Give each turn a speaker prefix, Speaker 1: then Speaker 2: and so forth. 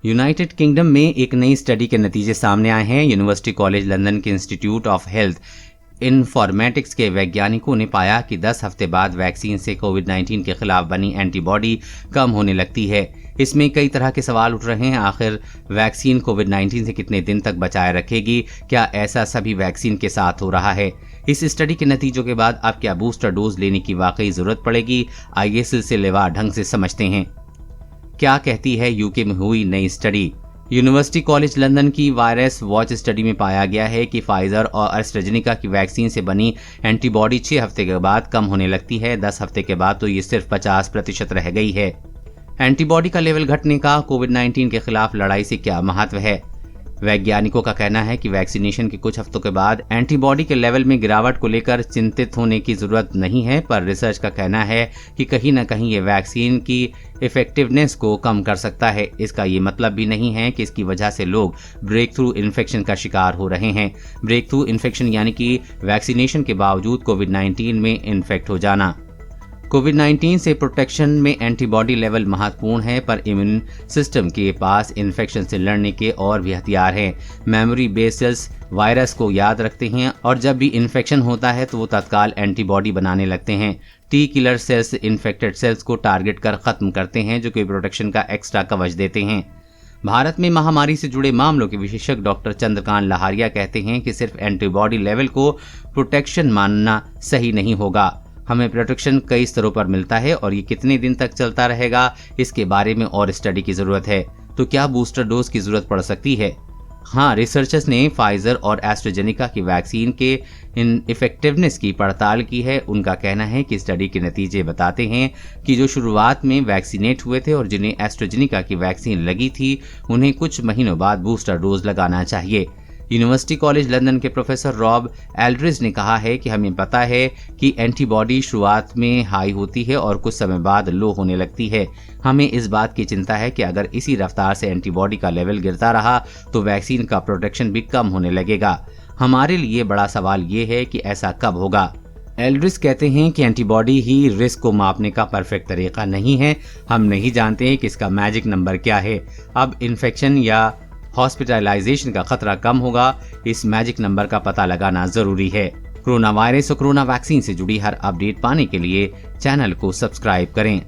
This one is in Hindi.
Speaker 1: यूनाइटेड किंगडम में एक नई स्टडी के नतीजे सामने आए हैं। यूनिवर्सिटी कॉलेज लंदन के इंस्टीट्यूट ऑफ हेल्थ इन्फॉर्मेटिक्स के वैज्ञानिकों ने पाया कि 10 हफ्ते बाद वैक्सीन से कोविड-19 के खिलाफ बनी एंटीबॉडी कम होने लगती है। इसमें कई तरह के सवाल उठ रहे हैं। आखिर वैक्सीन कोविड-19 से कितने दिन तक बचाए रखेगी? क्या ऐसा सभी वैक्सीन के साथ हो रहा है? इस स्टडी के नतीजों के बाद अब क्या बूस्टर डोज लेने की वाकई जरूरत पड़ेगी? आइए सिलसिलेवार ढंग से समझते हैं। क्या कहती है यूके में हुई नई स्टडी? यूनिवर्सिटी कॉलेज लंदन की वायरस वॉच स्टडी में पाया गया है कि फाइजर और एस्ट्राजेनेका की वैक्सीन से बनी एंटीबॉडी 6 हफ्ते के बाद कम होने लगती है। 10 हफ्ते के बाद तो ये सिर्फ 50% रह गई है। एंटीबॉडी का लेवल घटने का कोविड-19 के खिलाफ लड़ाई से क्या महत्व है? वैज्ञानिकों का कहना है कि वैक्सीनेशन के कुछ हफ्तों के बाद एंटीबॉडी के लेवल में गिरावट को लेकर चिंतित होने की जरूरत नहीं है, पर रिसर्च का कहना है कि कहीं न कहीं ये वैक्सीन की इफेक्टिवनेस को कम कर सकता है। इसका ये मतलब भी नहीं है कि इसकी वजह से लोग ब्रेक थ्रू इन्फेक्शन का शिकार हो रहे हैं। ब्रेक थ्रू इन्फेक्शन यानी कि वैक्सीनेशन के बावजूद कोविड-19 में इन्फेक्ट हो जाना। कोविड-19 से प्रोटेक्शन में एंटीबॉडी लेवल महत्वपूर्ण है, पर इम्यून सिस्टम के पास इन्फेक्शन से लड़ने के और भी हथियार हैं। मेमोरी बेस सेल्स वायरस को याद रखते हैं और जब भी इन्फेक्शन होता है तो वो तत्काल एंटीबॉडी बनाने लगते हैं। T killer cells infected cells को टारगेट कर खत्म करते हैं, जो कि प्रोटेक्शन का एक्स्ट्रा कवच देते हैं। भारत में महामारी से जुड़े मामलों के विशेषज्ञ डॉक्टर चंद्रकांत लहारिया कहते हैं कि सिर्फ एंटीबॉडी लेवल को प्रोटेक्शन मानना सही नहीं होगा। हमें प्रोटेक्शन कई स्तरों पर मिलता है और ये कितने दिन तक चलता रहेगा, इसके बारे में और स्टडी की जरूरत है। तो क्या बूस्टर डोज की जरूरत पड़ सकती है? हाँ, रिसर्चर्स ने फाइजर और एस्ट्राजेनेका की वैक्सीन के इन इफेक्टिवनेस की पड़ताल की है। उनका कहना है कि स्टडी के नतीजे बताते हैं कि जो शुरुआत में वैक्सीनेट हुए थे और जिन्हें एस्ट्राजेनेका की वैक्सीन लगी थी, उन्हें कुछ महीनों बाद बूस्टर डोज लगाना चाहिए। यूनिवर्सिटी कॉलेज लंदन के प्रोफेसर रॉब एल्ड्रिज ने कहा है कि हमें पता है कि एंटीबॉडी शुरुआत में हाई होती है और कुछ समय बाद लो होने लगती है। हमें इस बात की चिंता है कि अगर इसी रफ्तार से एंटीबॉडी का लेवल गिरता रहा तो वैक्सीन का प्रोटेक्शन भी कम होने लगेगा। हमारे लिए बड़ा सवाल ये है कि ऐसा कब होगा। एल्ड्रिज कहते हैं कि एंटीबॉडी ही रिस्क को मापने का परफेक्ट तरीका नहीं है। हम नहीं जानते हैं कि इसका मैजिक नंबर क्या है। अब इन्फेक्शन या हॉस्पिटलाइजेशन का खतरा कम होगा, इस मैजिक नंबर का पता लगाना जरूरी है। कोरोना वायरस और कोरोना वैक्सीन से जुड़ी हर अपडेट पाने के लिए चैनल को सब्सक्राइब करें।